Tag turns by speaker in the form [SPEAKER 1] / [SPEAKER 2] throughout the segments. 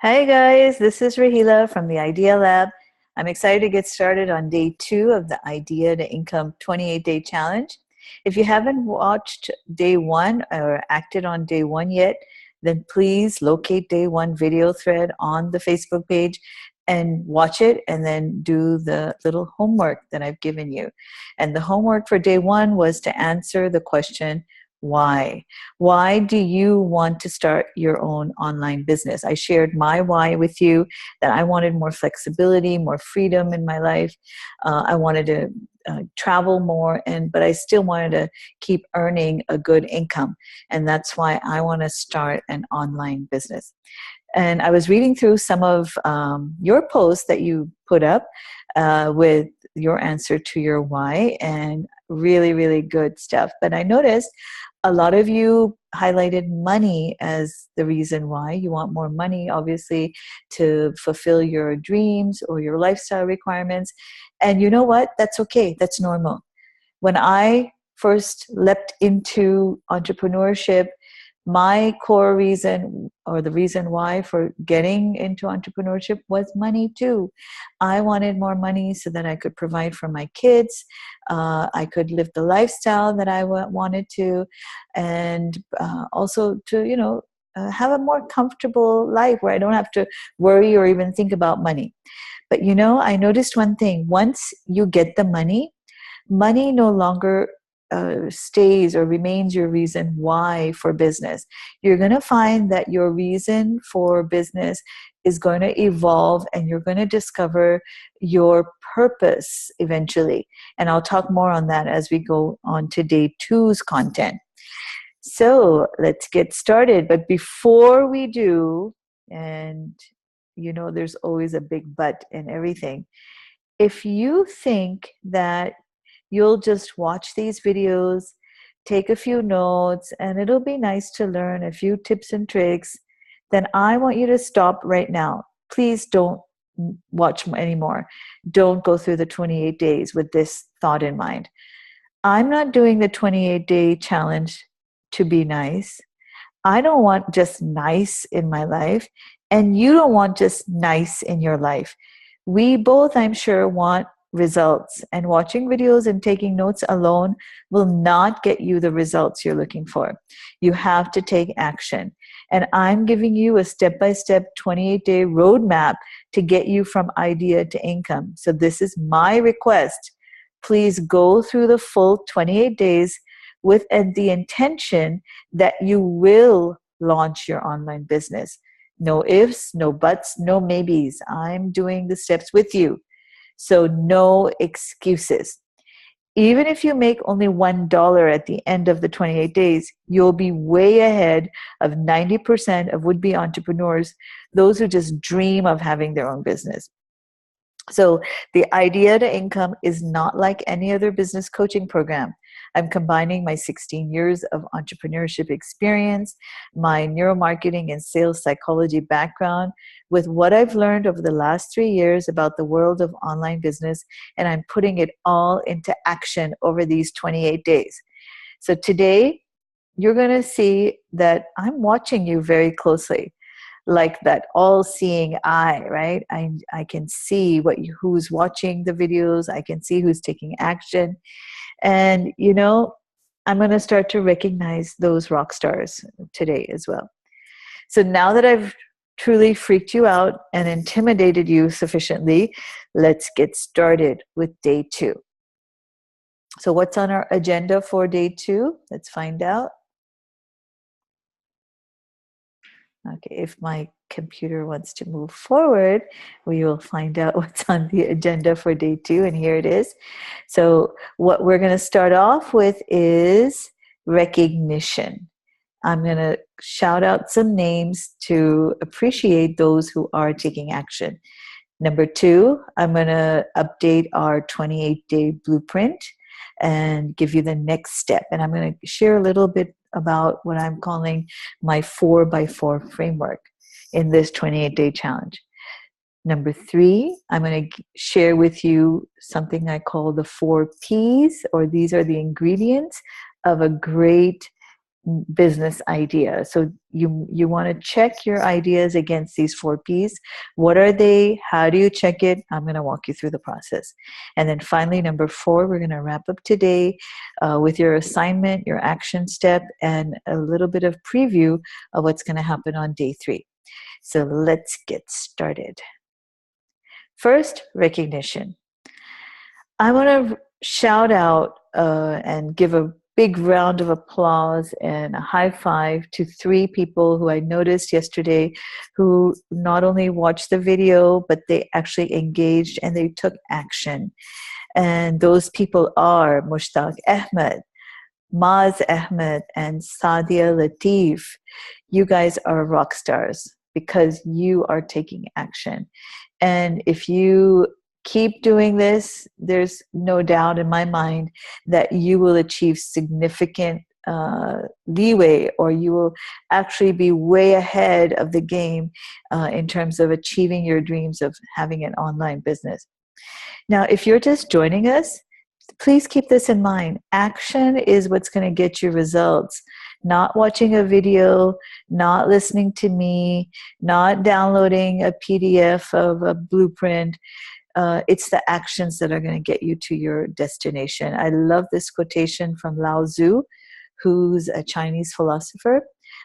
[SPEAKER 1] Hi guys, this is Rahila from the Idea Lab. I'm excited to get started on day 2 of the Idea to Income 28-day challenge. If you haven't watched day 1 or acted on day 1 yet, then please locate day 1 video thread on the Facebook page and watch it and then do the little homework that I've given you. And the homework for day 1 was to answer the question, why? Why do you want to start your own online business? I shared my why with you, that I wanted more flexibility, more freedom in my life. I wanted to travel more, but I still wanted to keep earning a good income. And that's why I want to start an online business. And I was reading through some of your posts that you put up with your answer to your why, and really, really good stuff. But I noticed a lot of you highlighted money as the reason why. You want more money, obviously, to fulfill your dreams or your lifestyle requirements. And you know what? That's okay. That's normal. When I first leapt into entrepreneurship, my core reason, or the reason why for getting into entrepreneurship, was money too. I wanted more money so that I could provide for my kids. I could live the lifestyle that I wanted to, and also to, have a more comfortable life where I don't have to worry or even think about money. But I noticed one thing: once you get the money no longer stays or remains your reason why for business. You're going to find that your reason for business is going to evolve, and you're going to discover your purpose eventually. And I'll talk more on that as we go on to day 2's content. So let's get started. But before we do, and there's always a big but in everything. If you think that you'll just watch these videos, take a few notes, and it'll be nice to learn a few tips and tricks, then I want you to stop right now. Please don't watch anymore. Don't go through the 28 days with this thought in mind. I'm not doing the 28-day challenge to be nice. I don't want just nice in my life, and you don't want just nice in your life. We both, I'm sure, want results, and watching videos and taking notes alone will not get you the results you're looking for. You have to take action. And I'm giving you a step-by-step 28-day roadmap to get you from idea to income. So this is my request. Please go through the full 28 days with the intention that you will launch your online business. No ifs, no buts, no maybes. I'm doing the steps with you. So no excuses. Even if you make only $1 at the end of the 28 days, you'll be way ahead of 90% of would-be entrepreneurs, those who just dream of having their own business. So the idea to income is not like any other business coaching program. I'm combining my 16 years of entrepreneurship experience, my neuromarketing and sales psychology background, with what I've learned over the last 3 years about the world of online business, and I'm putting it all into action over these 28 days. So today, you're going to see that I'm watching you very closely, like that all-seeing eye, right? I can see who's watching the videos. I can see who's taking action. And, I'm going to start to recognize those rock stars today as well. So now that I've truly freaked you out and intimidated you sufficiently, let's get started with day 2. So what's on our agenda for day 2? Let's find out. Okay, if my computer wants to move forward, we will find out what's on the agenda for day 2, and here it is. So what we're going to start off with is recognition. I'm going to shout out some names to appreciate those who are taking action. Number 2, I'm going to update our 28-day blueprint and give you the next step. And I'm going to share a little bit about what I'm calling my 4x4 framework in this 28-day challenge. Number 3, I'm going to share with you something I call the 4 Ps, or these are the ingredients of a great business idea. So you want to check your ideas against these 4 Ps. What are they? How do you check it? I'm going to walk you through the process. And then finally, number 4, we're going to wrap up today with your assignment, your action step, and a little bit of preview of what's going to happen on day 3. So let's get started. First, recognition. I want to shout out and give a big round of applause and a high five to 3 people who I noticed yesterday who not only watched the video, but they actually engaged and they took action. And those people are Mushtaq Ahmed, Maz Ahmed, and Sadia Latif. You guys are rock stars because you are taking action. And if you keep doing this, there's no doubt in my mind that you will achieve significant leeway, or you will actually be way ahead of the game in terms of achieving your dreams of having an online business. Now, if you're just joining us, please keep this in mind. Action is what's going to get you results. Not watching a video, not listening to me, not downloading a PDF of a blueprint. It's the actions that are going to get you to your destination. I love this quotation from Lao Tzu, who's a Chinese philosopher.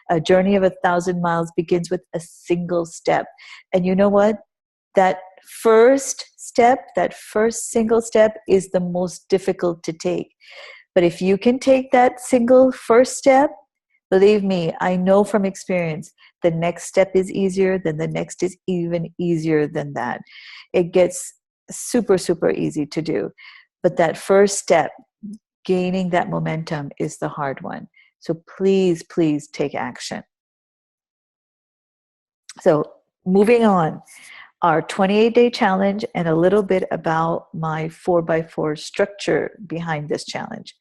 [SPEAKER 1] A journey of 1,000 miles begins with a single step. And you know what? That first step, that first single step is the most difficult to take. But if you can take that single first step, believe me, I know from experience, the next step is easier, then the next is even easier than that. It gets super, super easy to do. But that first step, gaining that momentum, is the hard one. So please, please take action. So moving on, our 28-day challenge and a little bit about my 4x4 structure behind this challenge.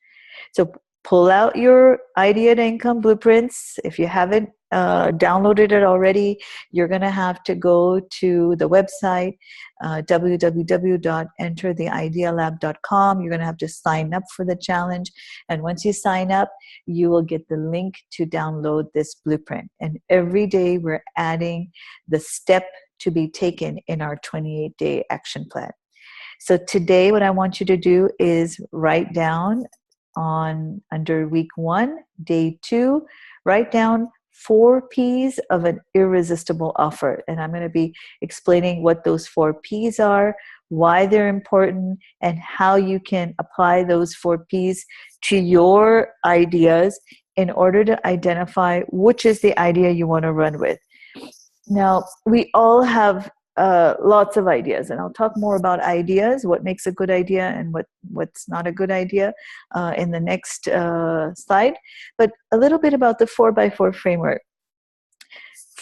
[SPEAKER 1] So pull out your idea to income blueprints. If you haven't downloaded it already, you're going to have to go to the website, www.entertheidealab.com. You're going to have to sign up for the challenge. And once you sign up, you will get the link to download this blueprint. And every day we're adding the step to be taken in our 28-day action plan. So today what I want you to do is write down under week 1, day 2, write down 4 Ps of an irresistible offer. And I'm going to be explaining what those 4 Ps are, why they're important, and how you can apply those 4 Ps to your ideas in order to identify which is the idea you want to run with. Now, we all have lots of ideas, and I'll talk more about ideas, what makes a good idea and what's not a good idea in the next slide. But a little bit about the 4x4 framework.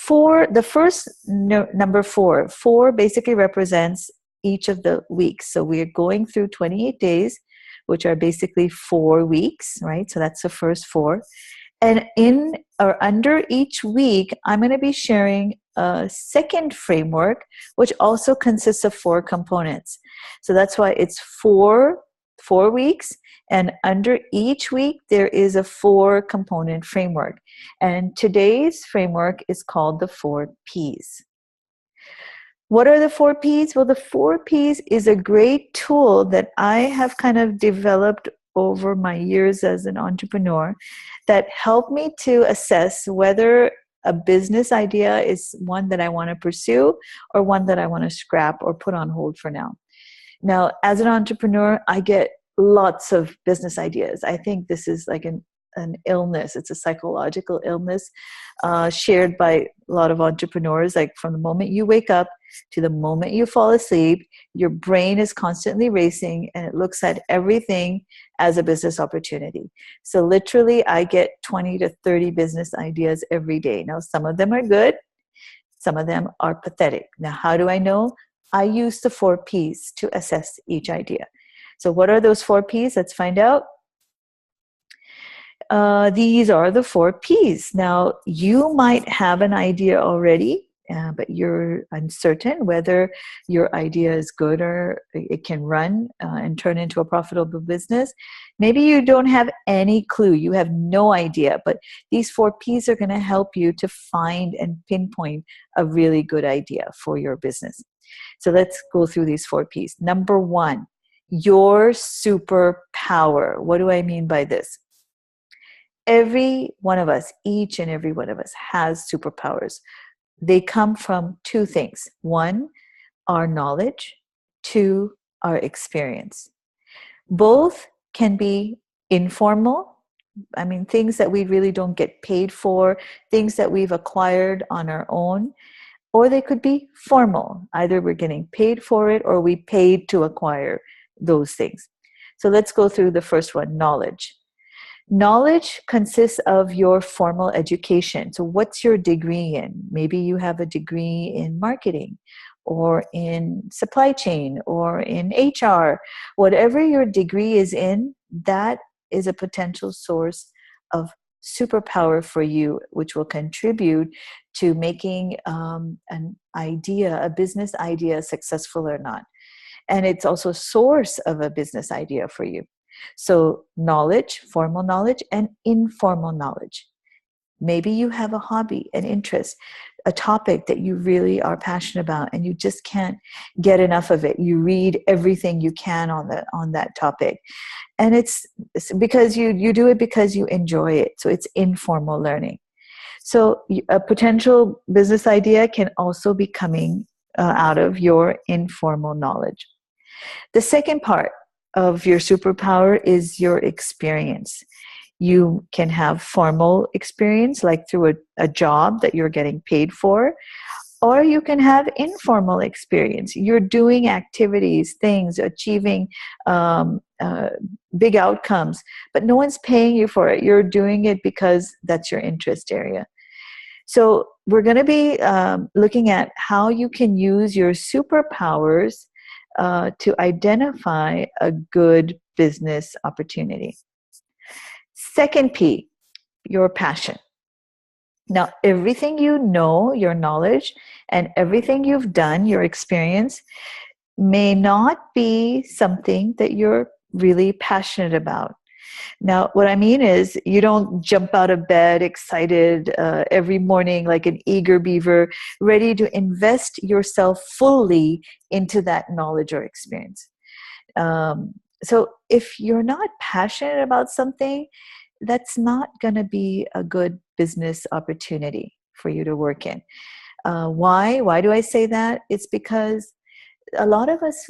[SPEAKER 1] The first number 4 basically represents each of the weeks. So we're going through 28 days, which are basically 4 weeks, right? So that's the first 4. And in or under each week, I'm going to be sharing a second framework, which also consists of 4 components. So that's why it's 4 weeks, and under each week, there is a 4-component framework. And today's framework is called the 4 Ps. What are the 4 Ps? Well, the 4 Ps is a great tool that I have kind of developed over my years as an entrepreneur that helped me to assess whether a business idea is one that I want to pursue or one that I want to scrap or put on hold for now. Now, as an entrepreneur, I get lots of business ideas. I think this is like an illness. It's a psychological illness shared by a lot of entrepreneurs. Like from the moment you wake up to the moment you fall asleep, your brain is constantly racing and it looks at everything as a business opportunity. So literally, I get 20 to 30 business ideas every day. Now, some of them are good. Some of them are pathetic. Now, how do I know? I use the 4 Ps to assess each idea. So what are those 4 Ps? Let's find out. These are the 4 Ps. Now, you might have an idea already but you're uncertain whether your idea is good or it can run and turn into a profitable business. Maybe you don't have any clue. You have no idea, but these 4 P's are going to help you to find and pinpoint a really good idea for your business. So let's go through these 4 P's. Number 1, your superpower. What do I mean by this? Every one of us, each and every one of us has superpowers. They come from 2 things. 1, our knowledge. 2, our experience. Both can be informal. I mean, things that we really don't get paid for, things that we've acquired on our own, or they could be formal. Either we're getting paid for it or we paid to acquire those things. So let's go through the first one, knowledge. Knowledge consists of your formal education. So what's your degree in? Maybe you have a degree in marketing or in supply chain or in HR. Whatever your degree is in, that is a potential source of superpower for you, which will contribute to making an idea, a business idea, successful or not. And it's also a source of a business idea for you. So knowledge, formal knowledge, and informal knowledge. Maybe you have a hobby, an interest, a topic that you really are passionate about and you just can't get enough of it. You read everything you can on that topic. And it's because you do it because you enjoy it. So it's informal learning. So a potential business idea can also be coming out of your informal knowledge. The second part of your superpower is your experience. You can have formal experience, like through a job that you're getting paid for, or you can have informal experience. You're doing activities, things, achieving big outcomes, but no one's paying you for it. You're doing it because that's your interest area. So we're going to be looking at how you can use your superpowers to identify a good business opportunity. Second P, your passion. Now, everything you know, your knowledge, and everything you've done, your experience, may not be something that you're really passionate about. Now, what I mean is you don't jump out of bed excited every morning like an eager beaver, ready to invest yourself fully into that knowledge or experience. So if you're not passionate about something, that's not going to be a good business opportunity for you to work in. Why? Why do I say that? It's because a lot of us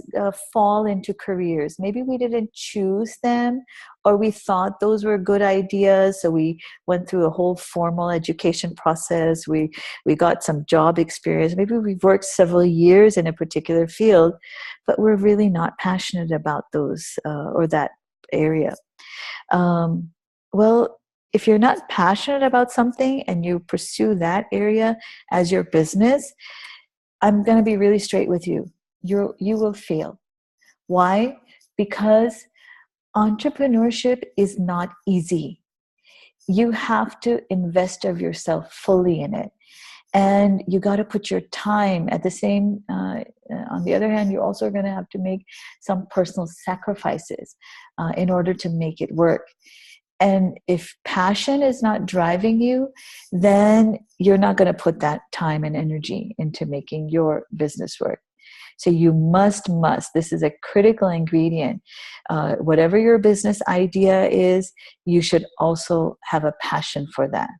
[SPEAKER 1] fall into careers. Maybe we didn't choose them, or we thought those were good ideas. So we went through a whole formal education process. We got some job experience. Maybe we've worked several years in a particular field, but we're really not passionate about those or that area. Well, if you're not passionate about something and you pursue that area as your business, I'm going to be really straight with you. You will fail. Why? Because entrepreneurship is not easy. You have to invest of yourself fully in it. And you got to put your time at the same, on the other hand, you're also going to have to make some personal sacrifices in order to make it work. And if passion is not driving you, then you're not going to put that time and energy into making your business work. So you must, this is a critical ingredient. Whatever your business idea is, you should also have a passion for that.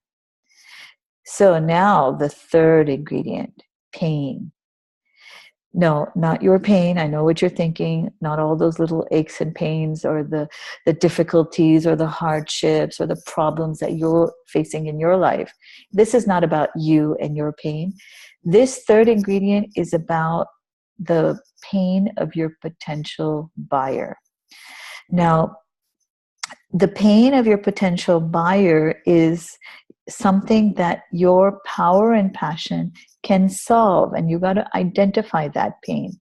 [SPEAKER 1] So now the third ingredient, pain. No, not your pain. I know what you're thinking. Not all those little aches and pains or the difficulties or the hardships or the problems that you're facing in your life. This is not about you and your pain. This third ingredient is about the pain of your potential buyer. Now, the pain of your potential buyer is something that your power and passion can solve, and you got to identify that pain.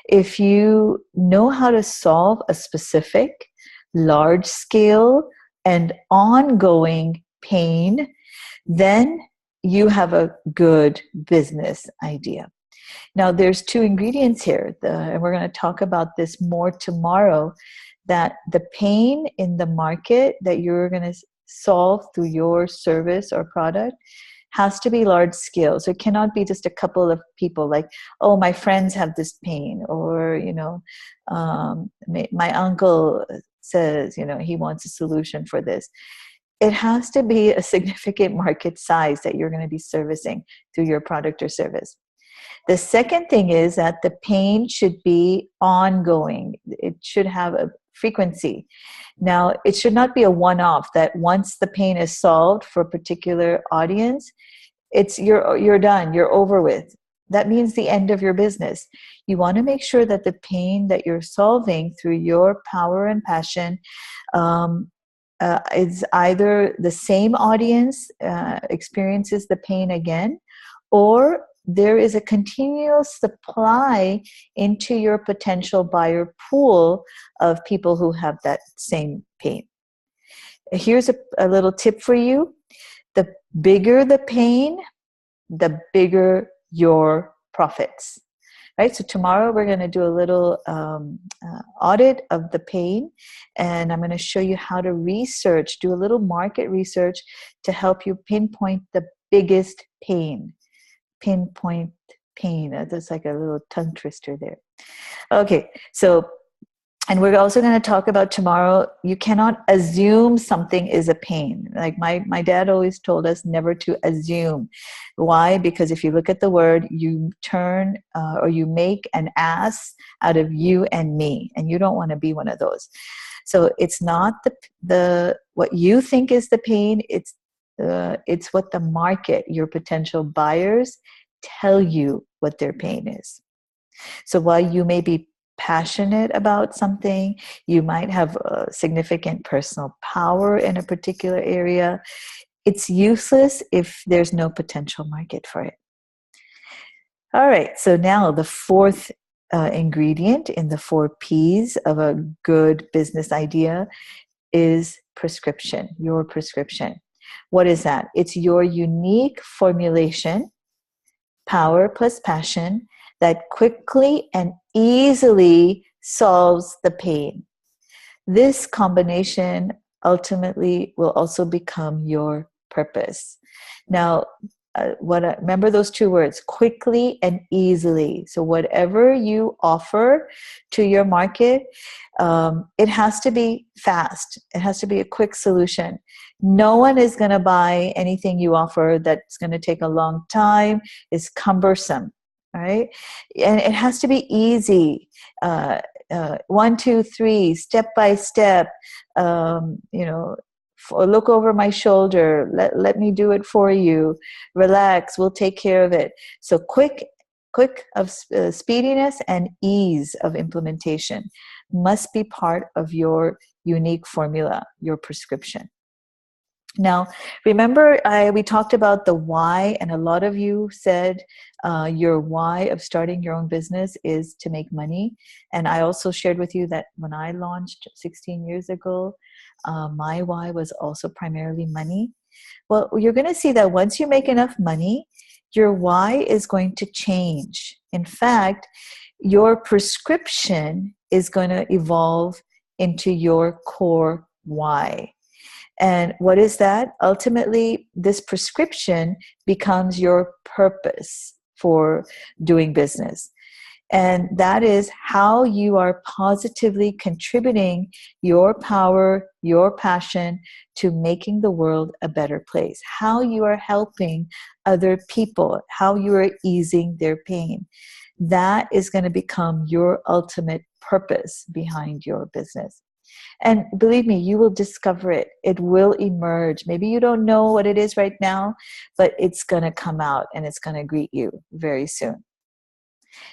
[SPEAKER 1] If you know how to solve a specific, large-scale, and ongoing pain, then you have a good business idea. Now, there's two ingredients here, and we're going to talk about this more tomorrow, that the pain in the market that you're going to solve through your service or product has to be large scale. So it cannot be just a couple of people like, oh, my friends have this pain, or, my uncle says, he wants a solution for this. It has to be a significant market size that you're going to be servicing through your product or service. The second thing is that the pain should be ongoing. It should have a frequency. Now, it should not be a one-off that once the pain is solved for a particular audience, you're done, you're over with. That means the end of your business. You want to make sure that the pain that you're solving through your power and passion is either the same audience experiences the pain again, or there is a continual supply into your potential buyer pool of people who have that same pain. Here's a little tip for you. The bigger the pain, the bigger your profits. Right? So tomorrow we're going to do a little audit of the pain, and I'm going to show you how to do a little market research to help you pinpoint the biggest pain. Pinpoint pain. That's like a little tongue twister there. Okay, and we're also going to talk about tomorrow, you cannot assume something is a pain. Like my dad always told us never to assume. Why? Because if you look at the word, you turn or you make an ass out of you and me, and you don't want to be one of those. So it's not the what you think is the pain, it's what the market, your potential buyers, tell you what their pain is. So while you may be passionate about something, you might have significant personal power in a particular area, it's useless if there's no potential market for it. All right, so now the fourth ingredient in the 4 P's of a good business idea is prescription, your prescription. What is that? It's your unique formulation, power plus passion, that quickly and easily solves the pain. This combination ultimately will also become your purpose. Now, remember those 2 words, quickly and easily. So whatever you offer to your market, it has to be fast. It has to be a quick solution. No one is going to buy anything you offer that's going to take a long time, is cumbersome, right? And it has to be easy. 1, 2, 3, step by step. Look over my shoulder. Let me do it for you. Relax. We'll take care of it. So quick of speediness and ease of implementation must be part of your unique formula, your prescription. Now, remember, we talked about the why, and a lot of you said your why of starting your own business is to make money. And I also shared with you that when I launched 16 years ago, my why was also primarily money. Well, you're going to see that once you make enough money, your why is going to change. In fact, your prescription is going to evolve into your core why. And what is that? Ultimately, this prescription becomes your purpose for doing business. And that is how you are positively contributing your power, your passion to making the world a better place. How you are helping other people, how you are easing their pain. That is going to become your ultimate purpose behind your business. And believe me, you will discover it. It will emerge. Maybe you don't know what it is right now, but it's going to come out and it's going to greet you very soon.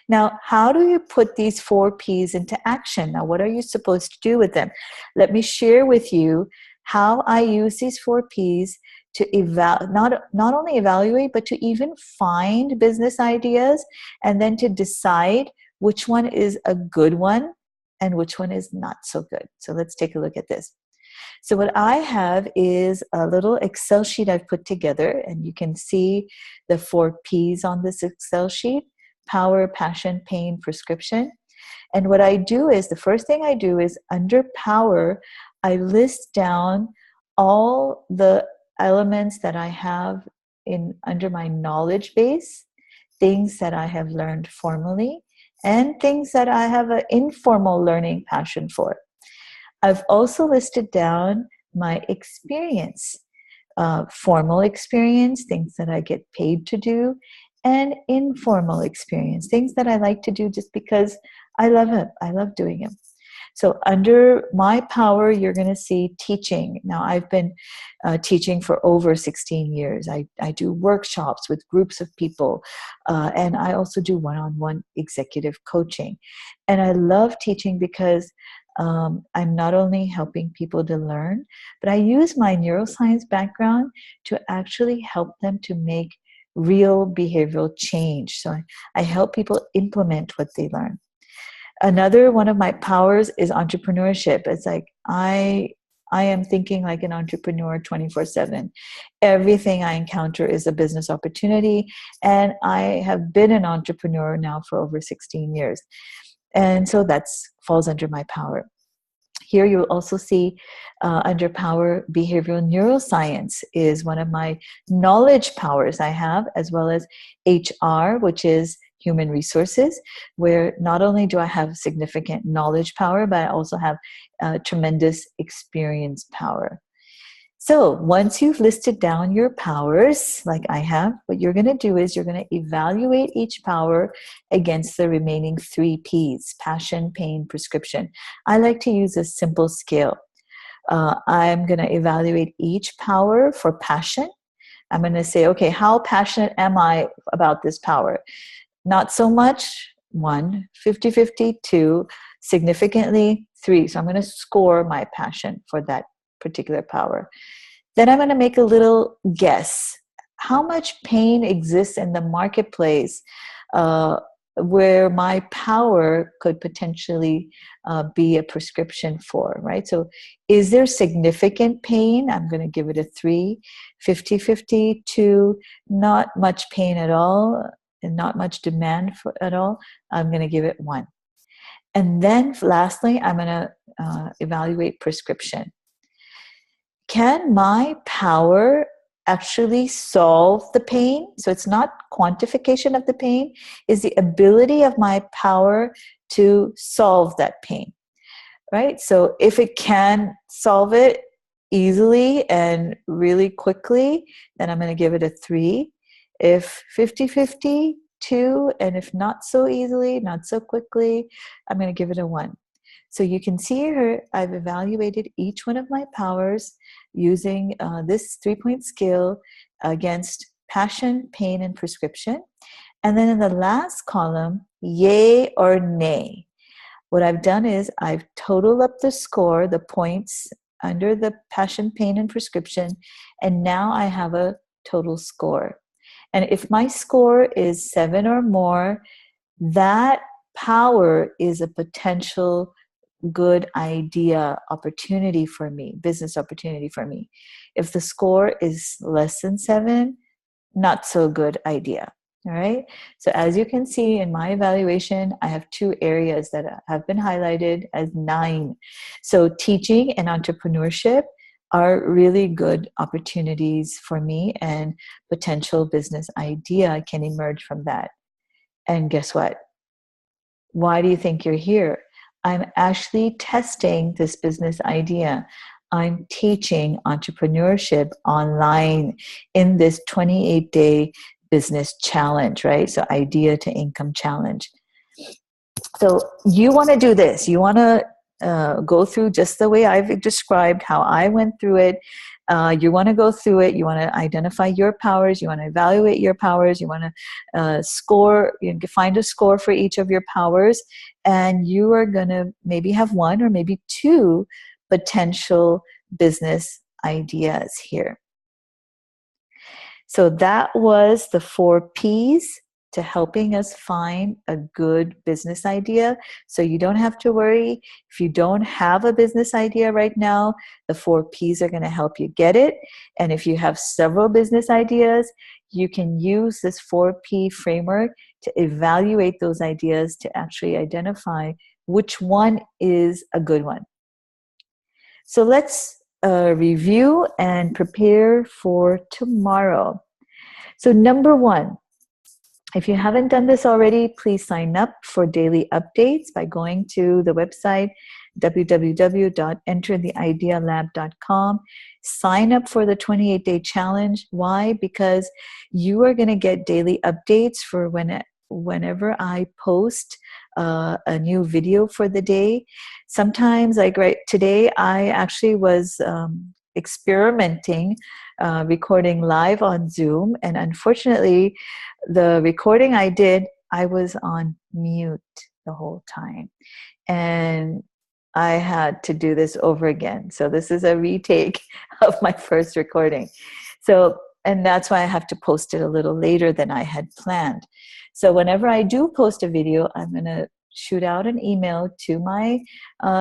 [SPEAKER 1] Now, how do you put these 4 P's into action? Now, what are you supposed to do with them? Let me share with you how I use these 4 P's to not only evaluate, but to even find business ideas, and then to decide which one is a good one and which one is not so good. So let's take a look at this. So what I have is a little Excel sheet I've put together, and you can see the 4 P's on this Excel sheet: power, passion, pain, prescription. And what I do is, the first thing I do is, under power, I list down all the elements that I have in under my knowledge base, things that I have learned formally, and things that I have an informal learning passion for. I've also listed down my experience, formal experience, things that I get paid to do, and informal experience, things that I like to do just because I love it. I love doing it. So under my power, you're going to see teaching. Now, I've been teaching for over 16 years. I do workshops with groups of people, and I also do one-on-one executive coaching. And I love teaching because I'm not only helping people to learn, but I use my neuroscience background to actually help them to make real behavioral change. So I help people implement what they learn. Another one of my powers is entrepreneurship. It's like I am thinking like an entrepreneur 24/7. Everything I encounter is a business opportunity, and I have been an entrepreneur now for over 16 years. And so that falls under my power. Here you'll also see under power, behavioral neuroscience is one of my knowledge powers I have, as well as HR, which is human resources, where not only do I have significant knowledge power, but I also have tremendous experience power. So once you've listed down your powers, like I have, what you're going to do is you're going to evaluate each power against the remaining 3 P's: passion, pain, prescription. I like to use a simple scale. I'm going to evaluate each power for passion. I'm going to say, okay, how passionate am I about this power? Not so much, 1, 50-50, 2, significantly, 3. So I'm going to score my passion for that particular power. Then I'm going to make a little guess. How much pain exists in the marketplace where my power could potentially be a prescription for, right? So is there significant pain? I'm going to give it a 3. 50-50, 2, not much pain at all, and not much demand for at all. I'm going to give it 1. And then lastly, I'm going to evaluate prescription. Can my power actually solve the pain? So it's not quantification of the pain, is the ability of my power to solve that pain, right? So if it can solve it easily and really quickly, then I'm going to give it a 3. If 50-50, 2, and if not so easily, not so quickly, I'm going to give it a 1. So you can see here, I've evaluated each one of my powers using this 3-point scale against passion, pain, and prescription. And then in the last column, yay or nay. What I've done is I've totaled up the score, the points under the passion, pain, and prescription, and now I have a total score. And if my score is 7 or more, that power is a potential good idea, opportunity for me, business opportunity for me. If the score is less than 7, not so good idea. All right. So as you can see in my evaluation, I have 2 areas that have been highlighted as 9. So teaching and entrepreneurship are really good opportunities for me, and potential business idea can emerge from that. And guess what? Why do you think you're here? I'm actually testing this business idea. I'm teaching entrepreneurship online in this 28-day business challenge, right? So idea to income challenge. So you want to do this. You want to go through just the way I've described how I went through it. You want to go through it. You want to identify your powers. You want to evaluate your powers. You want to score. You find a score for each of your powers, and you are going to maybe have 1 or maybe 2 potential business ideas here. So that was the 4 P's to helping us find a good business idea. So you don't have to worry. If you don't have a business idea right now, the 4 Ps are going to help you get it. And if you have several business ideas, you can use this 4P framework to evaluate those ideas to actually identify which one is a good one. So let's review and prepare for tomorrow. So number 1, if you haven't done this already, please sign up for daily updates by going to the website www.entertheidealab.com. Sign up for the 28-day challenge. Why? Because you are going to get daily updates for whenever I post a new video for the day. Sometimes, like right today, I actually was experimenting recording live on Zoom, and unfortunately the recording I did, I was on mute the whole time, and I had to do this over again. So this is a retake of my first recording. So, and that's why I have to post it a little later than I had planned. So whenever I do post a video, I'm going to shoot out an email to my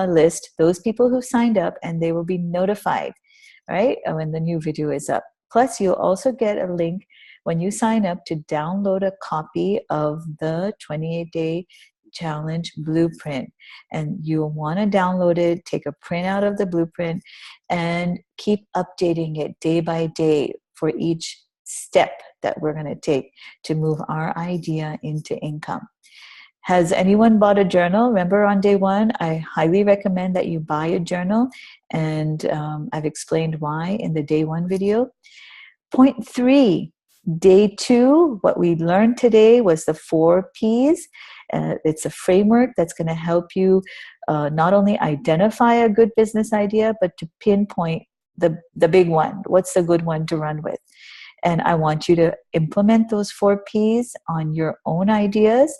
[SPEAKER 1] list, those people who signed up, and they will be notified, right, when the new video is up. Plus, you'll also get a link when you sign up to download a copy of the 28-day challenge blueprint. And you'll want to download it, take a print out of the blueprint, and keep updating it day by day for each step that we're going to take to move our idea into income. Has anyone bought a journal? Remember on day 1, I highly recommend that you buy a journal, and I've explained why in the day 1 video. Point 3, day 2, what we learned today was the 4 Ps. It's a framework that's going to help you not only identify a good business idea, but to pinpoint the big one. What's the good one to run with? And I want you to implement those 4 Ps on your own ideas.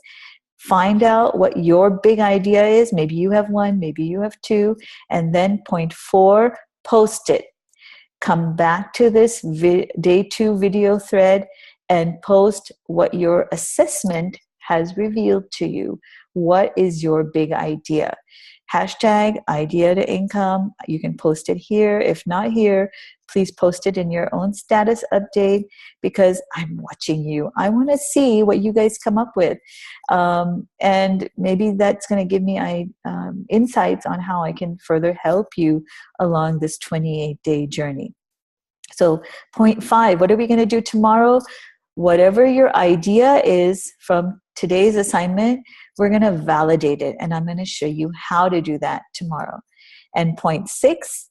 [SPEAKER 1] Find out what your big idea is. Maybe you have 1, maybe you have 2. And then point 4, post it. Come back to this day 2 video thread and post what your assessment has revealed to you. What is your big idea? Hashtag idea to income. You can post it here. If not here, please post it in your own status update, because I'm watching you. I want to see what you guys come up with. And maybe that's going to give me insights on how I can further help you along this 28-day journey. So point 5, what are we going to do tomorrow? Whatever your idea is from today's assignment, we're going to validate it. And I'm going to show you how to do that tomorrow. And point 6,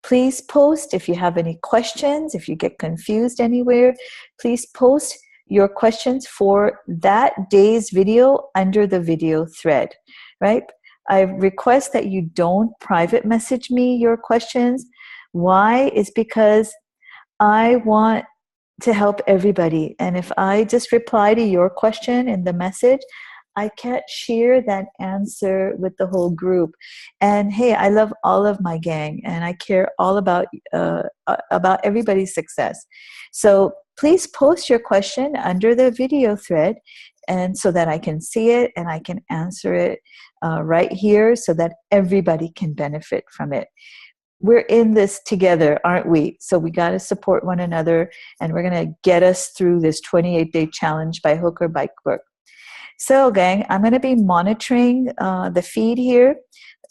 [SPEAKER 1] please post if you have any questions. If you get confused anywhere, please post your questions for that day's video under the video thread, right? I request that you don't private message me your questions. Why? Is because I want to help everybody. And if I just reply to your question in the message, I can't share that answer with the whole group. And hey, I love all of my gang, and I care all about everybody's success. So please post your question under the video thread, and so that I can see it and I can answer it right here, so that everybody can benefit from it. We're in this together, aren't we? So we got to support one another, and we're going to get us through this 28-day challenge by hook or by crook. So gang, I'm going to be monitoring the feed here,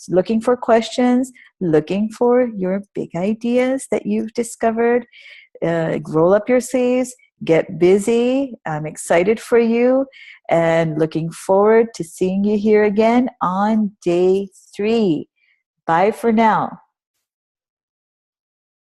[SPEAKER 1] looking for questions, looking for your big ideas that you've discovered. Roll up your sleeves, get busy. I'm excited for you and looking forward to seeing you here again on day 3. Bye for now.